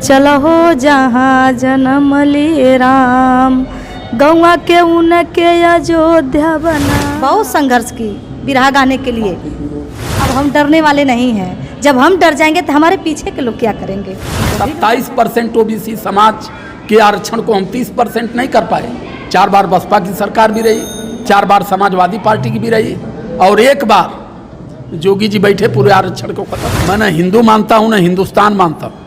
चलहो जहाँ जन्म लिए राम, गौवा के उनके अयोध्या बना। बहुत संघर्ष की बिरहा गाने के लिए। अब हम डरने वाले नहीं हैं। जब हम डर जाएंगे तो हमारे पीछे के लोग क्या करेंगे। 27% ओबीसी समाज के आरक्षण को हम 30% नहीं कर पाए। 4 बार बसपा की सरकार भी रही, 4 बार समाजवादी पार्टी की भी रही, और 1 बार जोगी जी बैठे पूरे आरक्षण को खत्म। मैं न हिंदू मानता हूँ न हिंदुस्तान मानता हूँ,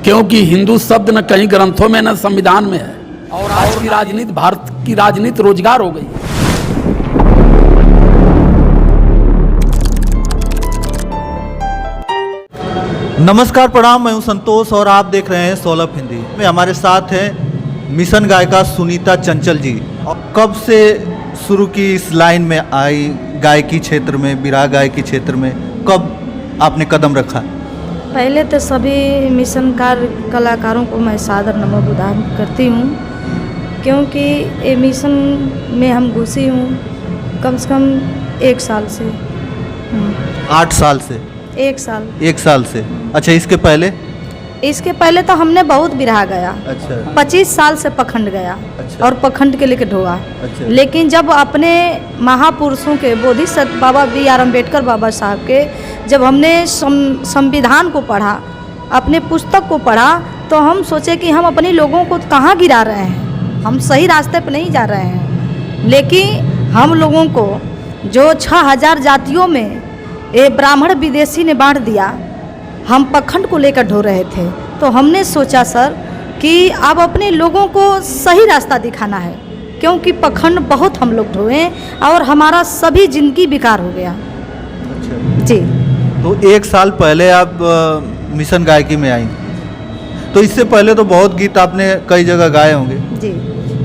क्योंकि हिंदू शब्द न कहीं ग्रंथों में न संविधान में है। और आज की राजनीति, भारत की राजनीति रोजगार हो गई। नमस्कार, प्रणाम। मैं हूं संतोष और आप देख रहे हैं सोलफ हिंदी में। हमारे साथ हैं मिशन गायिका सुनीता चंचल जी। और कब से शुरू की इस लाइन में आई, गायकी क्षेत्र में, बिरहा गायकी क्षेत्र में कब आपने कदम रखा? पहले तो सभी मिशनकार कलाकारों को मैं सादर नमोबुदान करती हूँ, क्योंकि ये मिशन में हम घुसी हूँ कम से कम 1 साल से। 8 साल से? 1 साल। 1 साल से। अच्छा, इसके पहले? इसके पहले तो हमने बहुत बिरहा गया। अच्छा। 25 साल से पखंड गया। अच्छा। और पखंड के लेके ढोआ। अच्छा। लेकिन जब अपने महापुरुषों के बोधिसत्व बाबा B.R. अम्बेडकर बाबा साहब के जब हमने संविधान को पढ़ा, अपने पुस्तक को पढ़ा, तो हम सोचे कि हम अपने लोगों को कहाँ गिरा रहे हैं, हम सही रास्ते पर नहीं जा रहे हैं। लेकिन हम लोगों को जो 6000 जातियों में ये ब्राह्मण विदेशी ने बांट दिया, हम पखंड को लेकर ढो रहे थे। तो हमने सोचा सर कि अब अपने लोगों को सही रास्ता दिखाना है, क्योंकि पखंड बहुत हम लोग ढोए और हमारा सभी जिंदगी बेकार हो गया। अच्छा जी। तो 1 साल पहले आप मिशन गायकी में आई, तो इससे पहले तो बहुत गीत आपने कई जगह गाए होंगे। जी।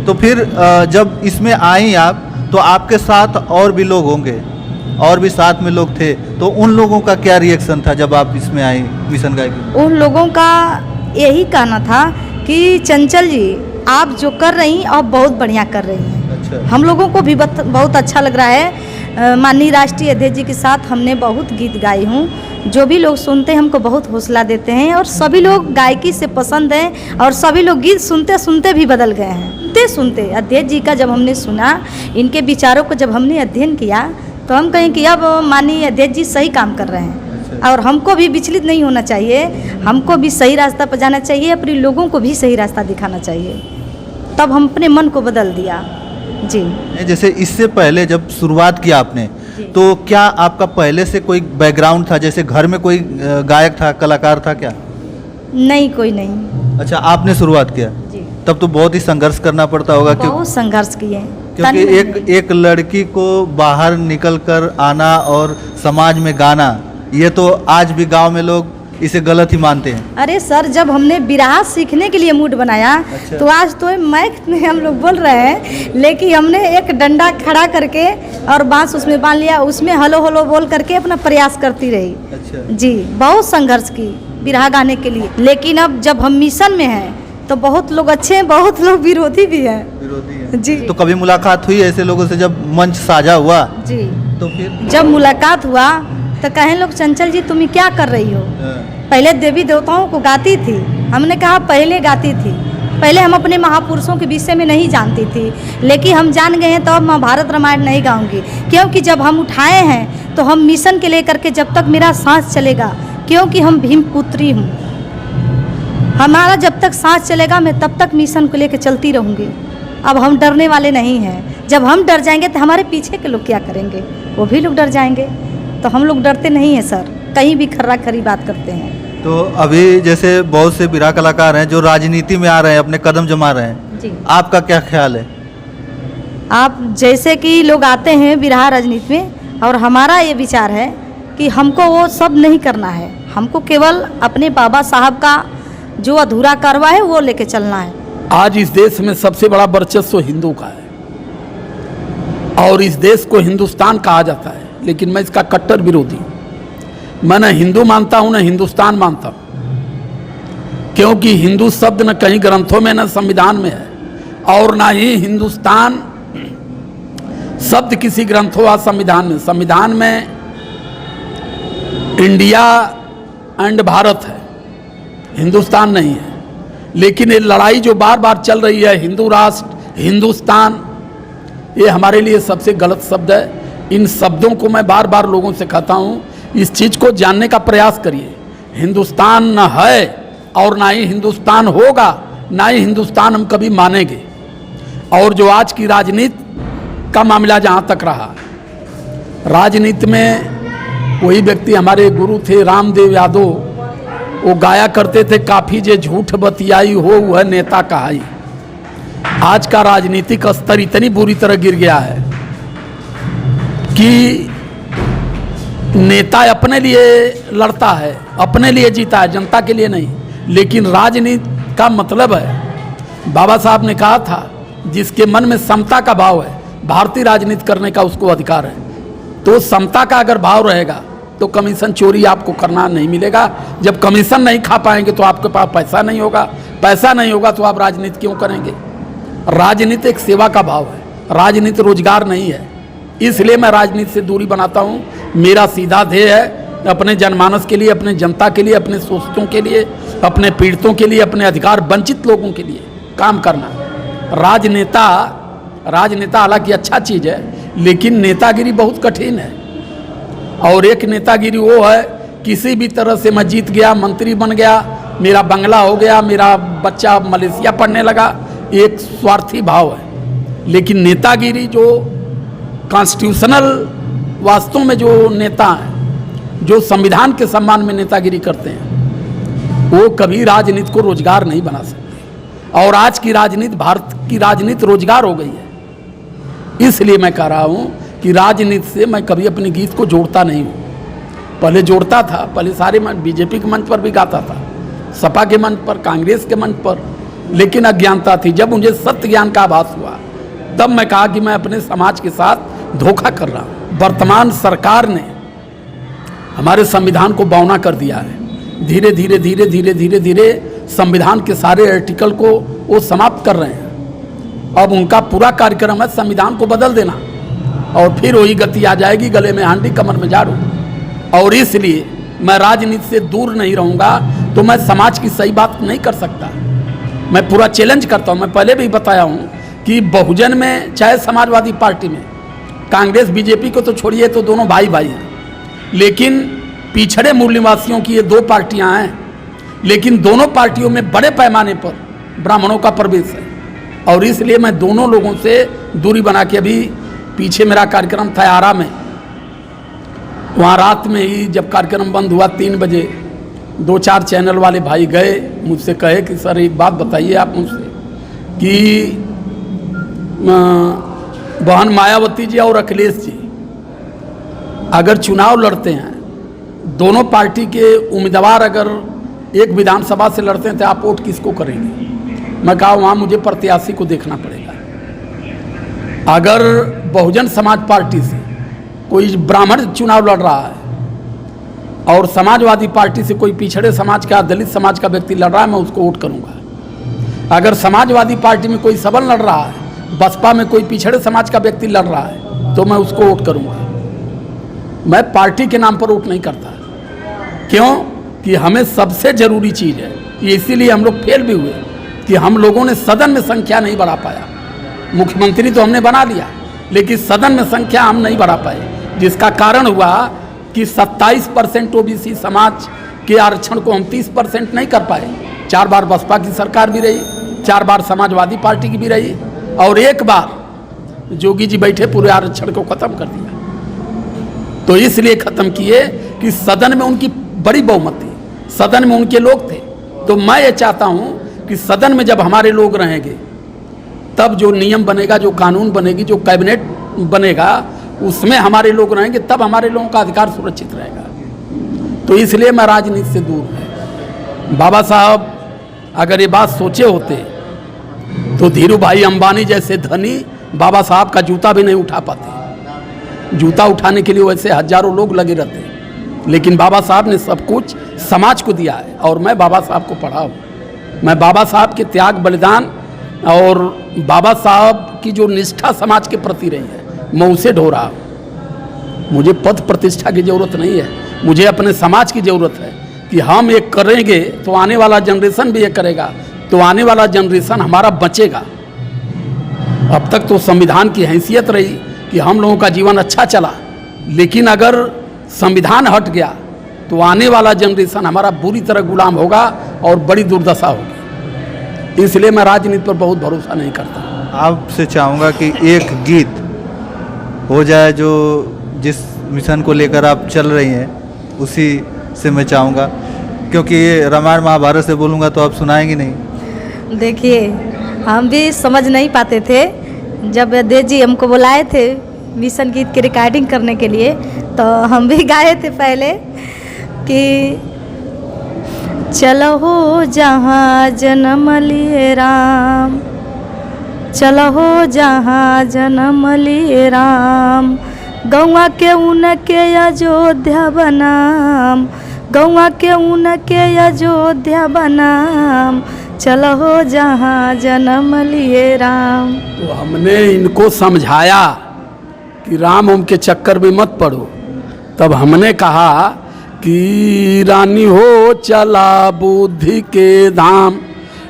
तो फिर जब इसमें आई आप, तो आपके साथ और भी लोग होंगे, और भी साथ में लोग थे, तो उन लोगों का क्या रिएक्शन था जब आप इसमें आई मिशन गायकी? उन लोगों का यही कहना था कि चंचल जी आप जो कर रही आप बहुत बढ़िया कर रही हैं। अच्छा। हम लोगों को भी बहुत अच्छा लग रहा है। माननीय राष्ट्रीय अध्यक्ष जी के साथ हमने बहुत गीत गाई हूँ। जो भी लोग सुनते हैं हमको बहुत हौसला देते हैं, और सभी लोग गायकी से पसंद हैं, और सभी लोग गीत सुनते सुनते भी बदल गए हैं। सुनते सुनते अध्यक्ष जी का जब हमने सुना, इनके विचारों को जब हमने अध्ययन किया, तो हम कहें कि अब माननीय अध्यक्ष जी सही काम कर रहे हैं। अच्छा। और हमको भी विचलित नहीं होना चाहिए, हमको भी सही रास्ता पर जाना चाहिए, अपने लोगों को भी सही रास्ता दिखाना चाहिए। तब हम अपने मन को बदल दिया। जी। जैसे इससे पहले जब शुरुआत किया आपने, तो क्या आपका पहले से कोई बैकग्राउंड था? जैसे घर में कोई गायक था, कलाकार था क्या? नहीं, कोई नहीं। अच्छा, आपने शुरुआत किया। जी। तब तो बहुत ही संघर्ष करना पड़ता होगा। बहुत संघर्ष किए, क्योंकि एक लड़की को बाहर निकल कर आना और समाज में गाना, ये तो आज भी गांव में लोग इसे गलत ही मानते हैं। अरे सर, जब हमने बिरहा सीखने के लिए मूड बनाया। अच्छा। तो आज तो माइक में हम लोग बोल रहे हैं, लेकिन हमने एक डंडा खड़ा करके और बांस उसमें बांध लिया, उसमें हलो हलो बोल करके अपना प्रयास करती रही। अच्छा। जी, बहुत संघर्ष की बिरहा गाने के लिए। लेकिन अब जब हम मिशन में हैं तो बहुत लोग अच्छे हैं, बहुत लोग विरोधी भी हैं। विरोधी हैं। जी। तो कभी मुलाकात हुई ऐसे लोगों से जब मंच साझा हुआ? जी। तो फिर जब मुलाकात हुआ तो कहें लोग, चंचल जी तुम क्या कर रही हो? पहले देवी देवताओं को गाती थी। हमने कहा पहले गाती थी, पहले हम अपने महापुरुषों के विषय में नहीं जानती थी, लेकिन हम जान गए हैं तो अब महाभारत रामायण नहीं गाऊंगी, क्योंकि जब हम उठाए हैं तो हम मिशन के लेकर के जब तक मेरा सांस चलेगा, क्योंकि हम भीम पुत्री हूँ, हमारा जब तक सांस चलेगा मैं तब तक मिशन को लेकर चलती रहूँगी। अब हम डरने वाले नहीं हैं। जब हम डर जाएंगे तो हमारे पीछे के लोग क्या करेंगे, वो भी लोग डर जाएंगे। तो हम लोग डरते नहीं हैं सर, कहीं भी खर्रा खरी बात करते हैं। तो अभी जैसे बहुत से बिरहा कलाकार हैं जो राजनीति में आ रहे हैं, अपने कदम जमा रहे हैं। जी। आपका क्या ख्याल है? आप जैसे कि लोग आते हैं बिरहा राजनीति में, और हमारा ये विचार है कि हमको वो सब नहीं करना है। हमको केवल अपने बाबा साहब का जो अधूरा कार्रवाई है वो लेके चलना है। आज इस देश में सबसे बड़ा वर्चस्व हिंदू का है, और इस देश को हिंदुस्तान कहा जाता है, लेकिन मैं इसका कट्टर विरोधी हूँ। मैं न हिंदू मानता हूँ न हिंदुस्तान मानता हूँ, क्योंकि हिंदू शब्द न कहीं ग्रंथों में न संविधान में है, और ना ही हिंदुस्तान शब्द किसी ग्रंथों या संविधान में। संविधान में इंडिया एंड भारत है, हिंदुस्तान नहीं है। लेकिन ये लड़ाई जो बार बार चल रही है, हिंदू राष्ट्र, हिंदुस्तान, ये हमारे लिए सबसे गलत शब्द है। इन शब्दों को मैं बार बार लोगों से कहता हूँ, इस चीज़ को जानने का प्रयास करिए। हिंदुस्तान न है और ना ही हिंदुस्तान होगा, ना ही हिंदुस्तान हम कभी मानेंगे। और जो आज की राजनीति का मामला जहाँ तक रहा, राजनीति में वही व्यक्ति हमारे गुरु थे रामदेव यादव, वो गाया करते थे, काफ़ी जे झूठ बतियाई हो वह नेता कहाई। आज का राजनीतिक स्तर इतनी बुरी तरह गिर गया है कि नेता अपने लिए लड़ता है, अपने लिए जीता है, जनता के लिए नहीं। लेकिन राजनीति का मतलब है, बाबा साहब ने कहा था, जिसके मन में समता का भाव है, भारतीय राजनीति करने का उसको अधिकार है। तो समता का अगर भाव रहेगा तो कमीशन चोरी आपको करना नहीं मिलेगा। जब कमीशन नहीं खा पाएंगे तो आपके पास पैसा नहीं होगा, पैसा नहीं होगा तो आप राजनीति क्यों करेंगे। राजनीति एक सेवा का भाव है, राजनीति रोजगार नहीं है। इसलिए मैं राजनीति से दूरी बनाता हूँ। मेरा सीधा ध्येय है अपने जनमानस के लिए, अपने जनता के लिए, अपने शोषितों के लिए, अपने पीड़ितों के लिए, अपने अधिकार वंचित लोगों के लिए काम करना। राजनेता हालांकि अच्छा चीज़ है, लेकिन नेतागिरी बहुत कठिन है। और एक नेतागिरी वो है, किसी भी तरह से मैं जीत गया, मंत्री बन गया, मेरा बंगला हो गया, मेरा बच्चा मलेशिया पढ़ने लगा, एक स्वार्थी भाव है। लेकिन नेतागिरी जो कॉन्स्टिट्यूशनल वास्तव में जो नेता हैं, जो संविधान के सम्मान में नेतागिरी करते हैं, वो कभी राजनीति को रोजगार नहीं बना सकते। और आज की राजनीति, भारत की राजनीति रोजगार हो गई है। इसलिए मैं कह रहा हूँ कि राजनीति से मैं कभी अपने गीत को जोड़ता नहीं हूँ। पहले जोड़ता था, पहले सारे बीजेपी के मंच पर भी गाता था, सपा के मंच पर, कांग्रेस के मंच पर, लेकिन अज्ञानता थी। जब मुझे सत्य ज्ञान का आभास हुआ तब मैं कहा कि मैं अपने समाज के साथ धोखा कर रहा हूँ। वर्तमान सरकार ने हमारे संविधान को बौना कर दिया है। धीरे धीरे धीरे धीरे धीरे धीरे संविधान के सारे आर्टिकल को वो समाप्त कर रहे हैं। अब उनका पूरा कार्यक्रम है संविधान को बदल देना, और फिर वही गति आ जाएगी, गले में हांडी कमर में झाड़ू। और इसलिए मैं राजनीति से दूर नहीं रहूँगा तो मैं समाज की सही बात नहीं कर सकता। मैं पूरा चैलेंज करता हूँ। मैं पहले भी बताया हूँ कि बहुजन में, चाहे समाजवादी पार्टी में, कांग्रेस बीजेपी को तो छोड़िए, तो दोनों भाई भाई हैं। लेकिन पिछड़े मूल निवासियों की ये दो पार्टियां हैं, लेकिन दोनों पार्टियों में बड़े पैमाने पर ब्राह्मणों का प्रवेश है। और इसलिए मैं दोनों लोगों से दूरी बना के, अभी पीछे मेरा कार्यक्रम था आरा में, वहाँ रात में ही जब कार्यक्रम बंद हुआ 3 बजे, 2-4 चैनल वाले भाई गए, मुझसे कहे कि सर एक बात बताइए आप मुझसे कि बहन मायावती जी और अखिलेश जी अगर चुनाव लड़ते हैं, दोनों पार्टी के उम्मीदवार अगर एक विधानसभा से लड़ते हैं, तो आप वोट किसको करेंगे। मैं कहा वहाँ मुझे प्रत्याशी को देखना पड़ेगा। अगर बहुजन समाज पार्टी से कोई ब्राह्मण चुनाव लड़ रहा है और समाजवादी पार्टी से कोई पिछड़े समाज का, दलित समाज का व्यक्ति लड़ रहा है, मैं उसको वोट करूँगा। अगर समाजवादी पार्टी में कोई सबल लड़ रहा है, बसपा में कोई पिछड़े समाज का व्यक्ति लड़ रहा है, तो मैं उसको वोट करूँगा। मैं पार्टी के नाम पर वोट नहीं करता। क्यों कि हमें सबसे ज़रूरी चीज़ है, ये इसीलिए हम लोग फेल भी हुए कि हम लोगों ने सदन में संख्या नहीं बढ़ा पाया। मुख्यमंत्री तो हमने बना लिया, लेकिन सदन में संख्या हम नहीं बढ़ा पाए, जिसका कारण हुआ कि 27% ओबीसी समाज के आरक्षण को हम 30% नहीं कर पाए। 4 बार बसपा की सरकार भी रही, 4 बार समाजवादी पार्टी की भी रही, और एक बार जोगी जी बैठे पूरे आरक्षण को खत्म कर दिया। तो इसलिए खत्म किए कि सदन में उनकी बड़ी बहुमत थी, सदन में उनके लोग थे। तो मैं ये चाहता हूँ कि सदन में जब हमारे लोग रहेंगे, तब जो नियम बनेगा, जो कानून बनेगी, जो कैबिनेट बनेगा, उसमें हमारे लोग रहेंगे, तब हमारे लोगों का अधिकार सुरक्षित रहेगा। तो इसलिए मैं राजनीति से दूर हूँ। बाबा साहब अगर ये बात सोचे होते तो धीरू भाई अंबानी जैसे धनी बाबा साहब का जूता भी नहीं उठा पाते। जूता उठाने के लिए वैसे हजारों लोग लगे रहते, लेकिन बाबा साहब ने सब कुछ समाज को दिया है। और मैं बाबा साहब को पढ़ा हूँ, मैं बाबा साहब के त्याग बलिदान और बाबा साहब की जो निष्ठा समाज के प्रति रही है, मैं उसे ढो रहा हूँ। मुझे पद प्रतिष्ठा की ज़रूरत नहीं है, मुझे अपने समाज की ज़रूरत है। कि हम एक करेंगे तो आने वाला जनरेशन भी ये करेगा, तो आने वाला जनरेशन हमारा बचेगा। अब तक तो संविधान की हैसियत रही कि हम लोगों का जीवन अच्छा चला, लेकिन अगर संविधान हट गया तो आने वाला जनरेशन हमारा बुरी तरह गुलाम होगा और बड़ी दुर्दशा होगी। इसलिए मैं राजनीति पर बहुत भरोसा नहीं करता। आपसे चाहूँगा कि एक गीत हो जाए जो जिस मिशन को लेकर आप चल रही हैं, उसी से मैं चाहूँगा, क्योंकि ये रामायण महाभारत से बोलूँगा तो आप सुनाएंगी नहीं। देखिए, हम भी समझ नहीं पाते थे। जब देव जी हमको बुलाए थे मिशन गीत की रिकॉर्डिंग करने के लिए, तो हम भी गाए थे पहले कि चलो हो जहाँ जन्म लिए राम, चलो हो जहाँ जन्म लिए राम, गौवा के उनके अयोध्या बनाम, गौवा के उनके अयोध्या बनाम, चलो हो जहाँ जन्म लिए राम। तो हमने इनको समझाया कि राम ओम के चक्कर में मत पड़ो। तब हमने कहा कि रानी हो चला बुद्धि के धाम,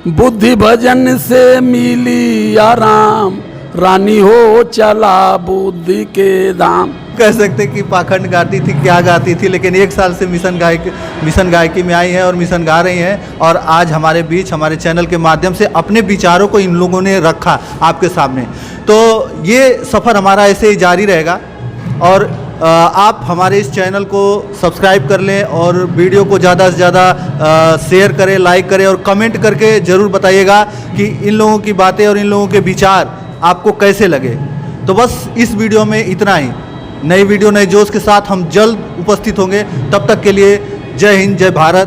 बुद्धि भजन से मिली आराम, रानी हो चला बुद्धि के धाम। कह सकते कि पाखंड गाती थी, क्या गाती थी, लेकिन 1 साल से मिशन गायकी में आई हैं और मिशन गा रही हैं, और आज हमारे बीच हमारे चैनल के माध्यम से अपने विचारों को इन लोगों ने रखा आपके सामने। तो ये सफ़र हमारा ऐसे ही जारी रहेगा, और आप हमारे इस चैनल को सब्सक्राइब कर लें और वीडियो को ज़्यादा से ज़्यादा शेयर करें, लाइक करें, और कमेंट करके ज़रूर बताइएगा कि इन लोगों की बातें और इन लोगों के विचार आपको कैसे लगे। तो बस इस वीडियो में इतना ही। नई वीडियो नए जोश के साथ हम जल्द उपस्थित होंगे। तब तक के लिए जय हिंद, जय भारत।